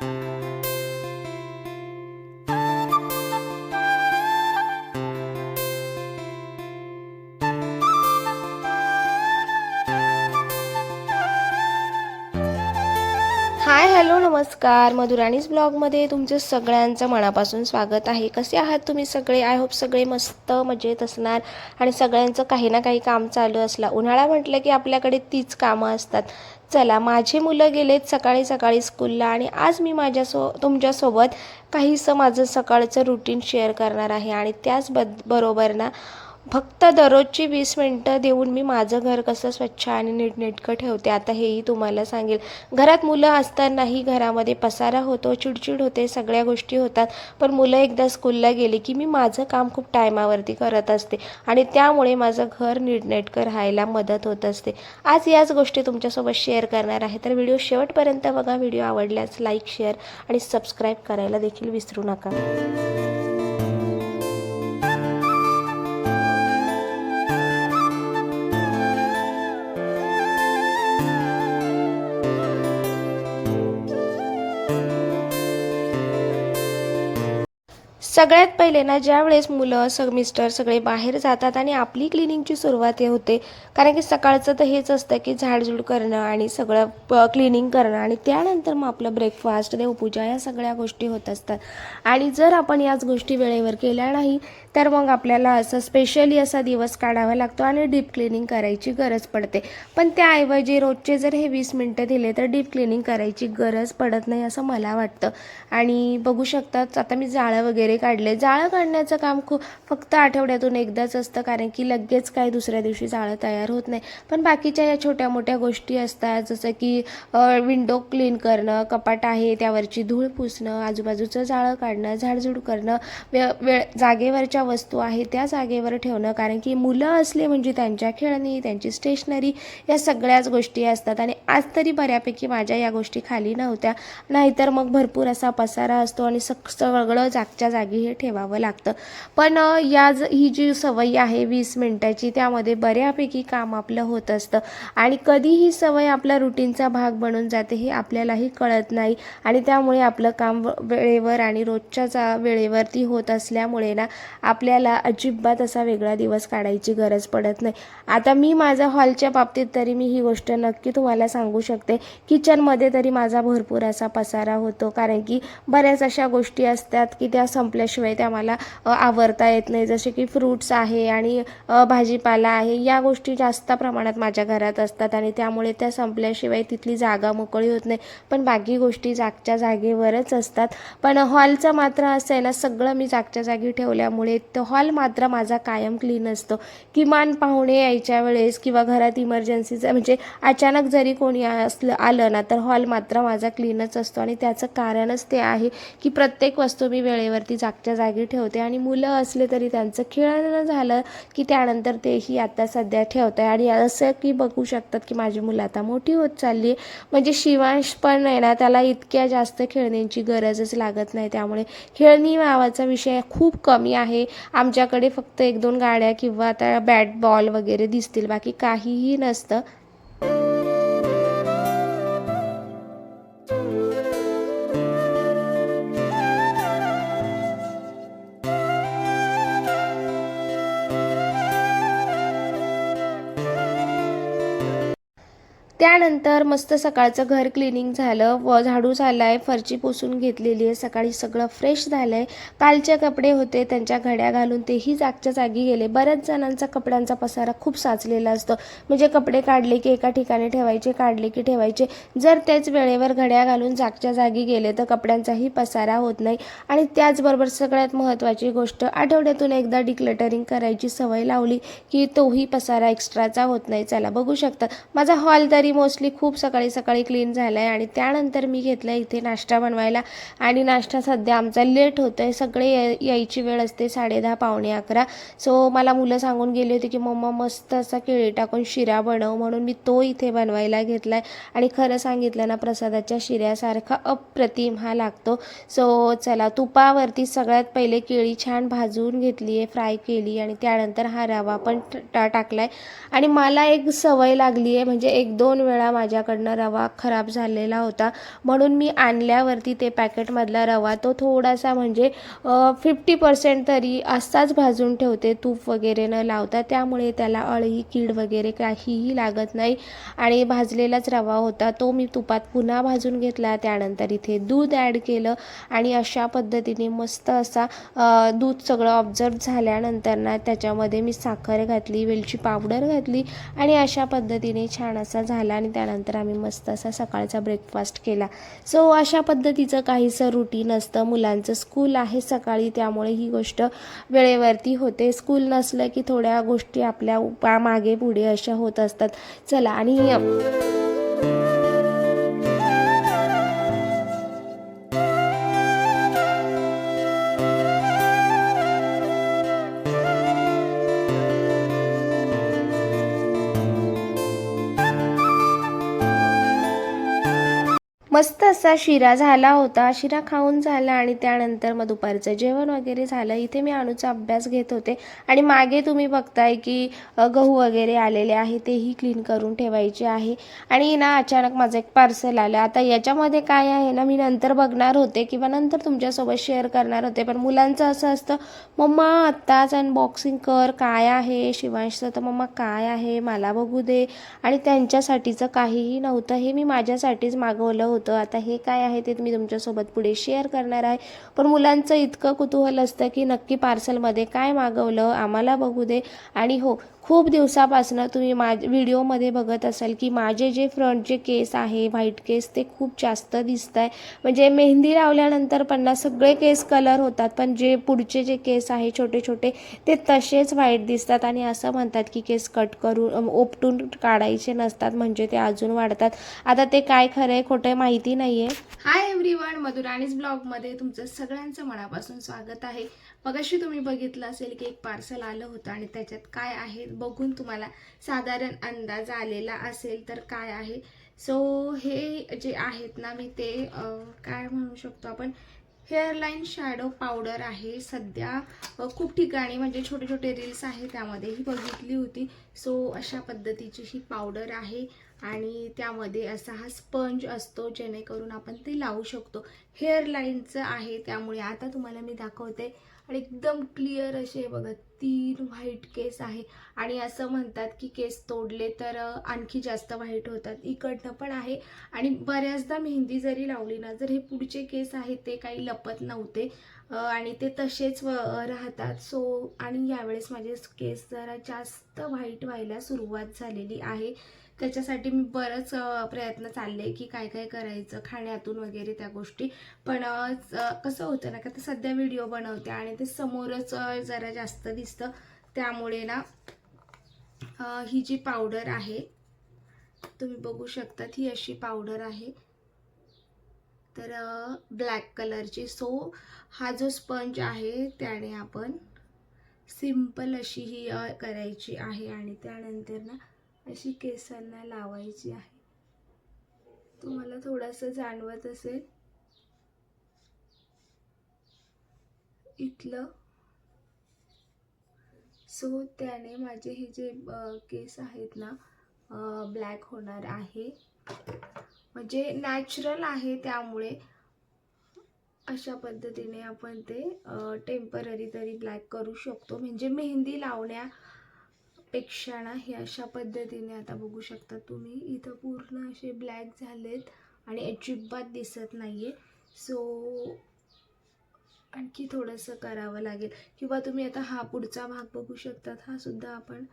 Hi hello नमस्कार, मधुराणीज ब्लॉगमध्ये तुमचं सगळ्यांचं मनापासून स्वागत आहे। कसे आहात तुम्ही सगळे? आय होप सगळे मस्त मजेत असणार आणि सगळ्यांचं काही ना काही काम चालू असला। उन्हाळा म्हटलं की आपल्याकडे तीच कामं असतात। चला, माझी मुलं गेलेत सकाळी सकाळी स्कूलला आणि आज मी तुमच्यासोबत काहीसं माझं सकाळचं रुटीन शेअर करणार आहे आणि त्याच बरोबर ना फक्त दररोजची 20 मिनिटं देऊन मी माझं घर कसं स्वच्छ आणि नीटनेटकं ठेवते आता हेही तुम्हाला सांगेल। घरात मुलं असतानाही घरामध्ये पसारा होतो, चिडचिड होते, सगळ्या गोष्टी होतात, पण मुलं एकदा स्कूलला गेली की मी माझं काम खूप टायमावरती करत असते आणि त्यामुळे माझं घर नीटनेटकं राहायला मदत होत असते। आज याच गोष्टी तुमच्यासोबत शेअर करणार आहे, तर व्हिडिओ शेवटपर्यंत बघा। व्हिडिओ आवडल्यास लाईक, शेअर आणि सबस्क्राईब करायला देखील विसरू नका। सगळ्यात पहिले ना ज्यावेळेस मुलं मिस्टर सगळे बाहेर जातात आणि आपली क्लिनिंगची सुरुवात होते, कारण की सकाळचं तर हेच असतं की झाडझूड करणं आणि सगळं क्लिनिंग करणं आणि त्यानंतर मग आपलं ब्रेकफास्ट, देवपूजा या सगळ्या गोष्टी होत असतात। आणि जर आपण याच गोष्टी वेळेवर केल्या नाही तर मग आपल्याला असं स्पेशली असा दिवस काढावा लागतो आणि डीप क्लिनिंग करायची गरज पडते। पण त्याऐवजी रोजचे जर हे 20 मिनिटं दिले तर डीप क्लिनिंग करायची गरज पडत नाही असं मला वाटतं। आणि बघू शकतात आता मी जाळं वगैरे काढले। जाळं काढण्याचं काम फक्त आठवड्यातून एकदाच असतं, कारण की लगेच काय दुसऱ्या दिवशी जाळं तयार होत नाही। पण बाकीच्या या छोट्या मोठ्या गोष्टी असतात, जसं की विंडो क्लीन करणं, कपाट आहे त्यावरची धूळ पुसणं, आजूबाजूचं जाळं काढणं, झाडझूड करणं, जागेवरच्या वस्तू आहे त्या जागेवर ठेवणं, कारण की मुलं असले म्हणजे त्यांच्या खेळणी, त्यांची स्टेशनरी या सगळ्याच गोष्टी असतात। आणि आज तरी बऱ्यापैकी माझ्या या गोष्टी खाली नव्हत्या, नाहीतर मग भरपूर असा पसारा असतो आणि सगळं जागच्या जागी हे ठेवावं लागतं। पण ही जी सवय आहे 20 मिनिटाची, त्यामध्ये बऱ्यापैकी काम आपलं होत असतं आणि कधी ही सवय आपल्या रुटीनचा भाग बनून जाते हे आपल्यालाही कळत नाही आणि त्यामुळे आपलं काम वेळेवर आणि रोजच्या वेळेवरती होत असल्यामुळे ना आपल्याला अजिबात असा वेगळा दिवस काढायची गरज पडत नाही। आता मी माझ्या हॉलच्या बाबतीत तरी मी ही गोष्ट नक्की तुम्हाला सांगू शकते। किचनमध्ये तरी माझा भरपूर असा पसारा होतो, कारण की बऱ्याच अशा गोष्टी असतात की त्या संपल्याशिवाय त्या मला आवरता येत नाही, जसे की फ्रूट्स आहे आणि भाजीपाला आहे, या गोष्टी जास्त प्रमाणात माझ्या घरात असतात आणि त्यामुळे त्या संपल्याशिवाय तिथली जागा मोकळी होत नाही। पण बाकी गोष्टी जागच्या जागेवरच असतात। पण हॉलचं मात्र असं आहे ना, सगळं मी जागच्या जागी ठेवल्यामुळे तो हॉल मात्र माझा कायम क्लीन असतो। किमान पाहुणे यायच्या वेळेस किंवा घरात इमर्जन्सीचं म्हणजे अचानक जरी कोणी आलं ना तर हॉल मात्र माझा क्लीनच असतो आणि त्याचं कारणच ते आहे की प्रत्येक वस्तू मी वेळेवरती जागच्या जागी ठेवते आणि मुलं असले तरी त्यांचं खेळणं झालं की त्यानंतर तेही आता सध्या ठेवत आहे। आणि असं की बघू शकतात की माझी मुलं आता मोठी होत चालली आहे, म्हणजे शिवांश पण आहे ना त्याला इतक्या जास्त खेळण्यांची गरजच लागत नाही, त्यामुळे खेळणी नावाचा विषय खूप कमी आहे आमच्याकडे। फक्त 1-2 गाड्या किंवा आता बॅट बॉल वगैरे दिसतील, बाकी काहीही नसतं। त्यानंतर मस्त सकाळचं घर क्लिनिंग झालं व झाडू झाला आहे, फरची पुसून घेतलेली आहे, सकाळी सगळं फ्रेश झालं आहे। कालचे कपडे होते त्यांच्या घड्या घालून तेही जागच्या जागी गेले। बऱ्याच जणांचा कपड्यांचा पसारा खूप साचलेला असतो, म्हणजे कपडे काढले की एका ठिकाणी ठेवायचे, काढले की ठेवायचे। जर तेच वेळेवर घड्या घालून जागच्या जागी गेले तर कपड्यांचाही पसारा होत नाही। आणि त्याचबरोबर सगळ्यात महत्त्वाची गोष्ट, आठवड्यातून एकदा डिक्लटरिंग करायची सवय लावली की तोही पसारा एक्स्ट्राचा होत नाही। चला बघू शकता माझा हॉल तरी मोस्टली खूप सकाळी सकाळी क्लीन झाला आहे। आणि त्यानंतर मी घेतला इथे नाश्ता बनवायला आणि नाश्ता सध्या आमचा लेट होतो आहे, सगळे यायची वेळ असते 10:30 पावणे 11। सो मला मुलं सांगून गेली होती की मम्मा मस्त असा केळी टाकून शिरा बनव, म्हणून मी तो इथे बनवायला घेतला आहे आणि खरं सांगितलं ना प्रसादाच्या शिऱ्यासारखा अप्रतिम हा लागतो। सो चला, तुपावरती सगळ्यात पहिले केळी छान भाजून घेतली आहे, फ्राय केली आणि त्यानंतर हा रवा पण टाकला आहे। आणि मला एक सवय लागली आहे, म्हणजे 1-2 2 वेळा माझ्याकडनं रवा खराब झालेला होता, म्हणून मी आणल्यावरती ते पॅकेटमधला रवा तो थोडासा म्हणजे 50% तरी असाच भाजून ठेवते, तूप वगैरे न लावता. त्यामुळे त्याला अळी कीड वगैरे काहीही लागत नाही. आणि भाजलेलाच रवा होता तो मी तुपात पुन्हा भाजून घेतला. त्यानंतर इथे दूध ॲड केलं आणि अशा पद्धतीने मस्त असा दूध सगळं ऑब्झर्व झाल्यानंतर ना त्याच्यामध्ये मी साखर घातली, वेलची पावडर घातली आणि अशा पद्धतीने छान असा झाला. आणि त्यानंतर आम्ही मस्त असा सकाळचा ब्रेकफास्ट केला. सो अशा पद्धतीचं काहीसं रुटीन असतं. मुलांचं स्कूल आहे सकाळी, त्यामुळे ही गोष्ट वेळेवरती होते. स्कूल नसलं की थोड्या गोष्टी आपल्या मागे पुढे अशा होत असतात. चला आणि मस्त असा शिरा झाला होता. शिरा खाऊन झाला आणि त्यानंतर मग दुपारचं जेवण वगैरे झालं. इथे मी अनुचा अभ्यास घेत होते आणि मागे तुम्ही बघताय की गहू वगैरे आलेले आहे, तेही क्लीन करून ठेवायचे आहे. आणि ना अचानक माझं एक पार्सल आलं. आता याच्यामध्ये काय आहे ना, मी नंतर बघणार होते किंवा नंतर तुमच्यासोबत शेअर करणार होते, पण मुलांचं असं असतं, मम्मा आत्ताच अनबॉक्सिंग कर, काय आहे. शिवांशचं तर मम्मा काय आहे, मला बघू दे. आणि त्यांच्यासाठीचं काहीही नव्हतं, हे मी माझ्यासाठीच मागवलं होतं. आता हे काय आहे ते मी तुमच्यासोबत पुढे शेअर करणार आहे. पण मुलांचं इतकं कुतूहल असतं की नक्की पार्सलमध्ये काय मागवलं, आम्हाला बघू दे. आणि हो, खूप दिवसापासून तुम्ही व्हिडिओमध्ये बघत असाल की माझे जे फ्रंटचे केस आहे, व्हाईट केस, ते खूप जास्त दिसत आहे. म्हणजे मेहंदी लावल्यानंतर पण सगळे केस कलर होतात, पण जे पुढचे जे केस आहे छोटे छोटे ते तसेच व्हाईट दिसतात. आणि असं म्हणतात की केस कट करून उपटून काढायचे नसतात, म्हणजे ते अजून वाढतात. आता ते काय खरं आहे खोटं माहिती नाही आहे. हाय एव्हरीवन, मधुराणीज ब्लॉगमध्ये तुमचं सगळ्यांचं मनापासून स्वागत आहे. मगाशी तुम्ही बघितलं असेल की एक पार्सल आलं होतं आणि त्याच्यात काय आहे बघून तुम्हाला साधारण अंदाज आलेला असेल तर काय आहे. सो हे जे आहेत ना, मी ते काय म्हणू शकतो आपण, हेअरलाईन शॅडो पावडर आहे. सध्या खूप ठिकाणी म्हणजे छोटे छोटे रील्स आहे त्यामध्येही बघितली होती. सो अशा पद्धतीची ही पावडर आहे आणि त्यामध्ये असा हा स्पंज असतो जेणेकरून आपण ते लावू शकतो. हेअरलाईनचं आहे, त्यामुळे आता तुम्हाला मी दाखवते. आणि एकदम क्लिअर असे बघा 3 व्हाईट केस आहे. आणि असं म्हणतात की केस तोडले तर आणखी जास्त व्हाईट होतात. इकडनं पण आहे. आणि बऱ्याचदा मेहंदी जरी लावली ना, जर हे पुढचे केस आहेत ते काही लपत नव्हते आणि ते तसेच राहतात. सो आणि यावेळेस माझे केस जरा जास्त व्हाईट व्हायला सुरुवात झालेली आहे. त्याच्यासाठी मी बरंच प्रयत्न चालले की काय काय करायचं खाण्यातून वगैरे त्या गोष्टी. पण कसं होतं ना, का ते सध्या व्हिडिओ बनवते आणि ते समोरच जरा जास्त दिसतं. त्यामुळे ना ही जी पावडर आहे तुम्ही बघू शकतात, ही अशी पावडर आहे तर ब्लॅक कलरची. सो हा जो स्पंज आहे त्याने आपण सिंपल अशी ही करायची आहे आणि त्यानंतर ना अशी केसांना लावायची आहे. तुम्हाला थोडंसं जाणवत असेल इथलं. सो त्याने माझे हे जे केस आहेत ना ब्लॅक होणार आहे, म्हणजे नॅचरल आहे. त्यामुळे अशा पद्धतीने आपण ते टेम्पररी तरी ब्लॅक करू शकतो. म्हणजे मेहंदी लावण्यापेक्षा ना हे अशा पद्धतीने, आता बघू शकता तुम्ही इथं पूर्ण असे ब्लॅक झालेत आणि अजिबात दिसत नाहीये. सो आणखी थोडंसं करावं लागेल. किंवा तुम्ही आता हा पुढचा भाग बघू शकतात, हा सुद्धा आपण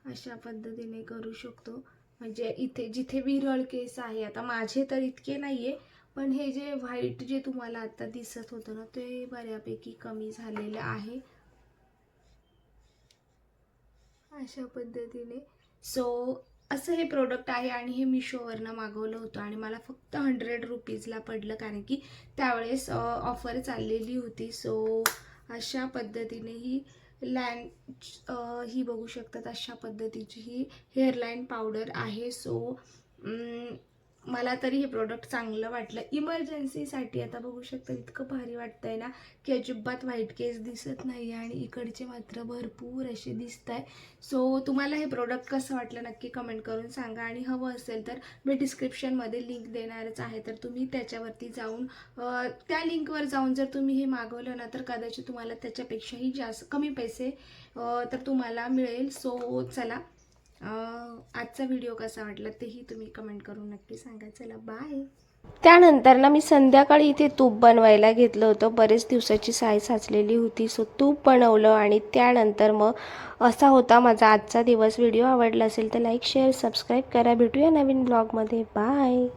अशा पद्धतीने करू शकतो. म्हणजे इथे जिथे विरळ केस आहे, आता माझे तर इतके नाहीये, पण हे जे व्हाईट जे तुम्हाला आता दिसत होतं ना, ते बऱ्यापैकी कमी झालेलं आहे अशा पद्धतीने. सो असं हे प्रोडक्ट आहे आणि हे मिशोवरनं मागवलं होतं आणि मला फक्त 100 रुपीजला पडलं, कारण की त्यावेळेस ऑफर चाललेली होती. सो अशा पद्धतीने ही ही बघू शकतात, अशा पद्धतीची ही हेअरलाईन पावडर आहे. सो मला तरी हे प्रोडक्ट चांगलं वाटलं इमर्जन्सीसाठी. आता बघू शकता इतकं भारी वाटतंय ना की अजिबात व्हाईट केस दिसत नाही आणि इकडचे मात्र भरपूर असे दिसत आहे. सो तुम्हाला हे प्रोडक्ट कसं वाटलं नक्की कमेंट करून सांगा आणि हवं असेल तर मी डिस्क्रिप्शनमध्ये लिंक देणारच आहे, तर तुम्ही त्याच्यावरती जाऊन त्या लिंकवर जाऊन जर तुम्ही हे मागवलं ना तर कदाचित तुम्हाला त्याच्यापेक्षाही जास्त कमी पैसे तर तुम्हाला मिळेल. सो चला, आजचा व्हिडिओ कसा वाटला तेही तुम्ही कमेंट करून नक्की सांगा. चला बाय. त्यानंतर ना मी संध्याकाळी इथे तूप बनवायला घेतलं होतं. बरेच दिवसाची साय साचलेली होती, सो तूप बनवलं आणि त्यानंतर मग असा होता माझा आजचा दिवस. व्हिडिओ आवडला असेल तर लाईक शेअर सबस्क्राईब करा. भेटूया नवीन ब्लॉगमध्ये. बाय.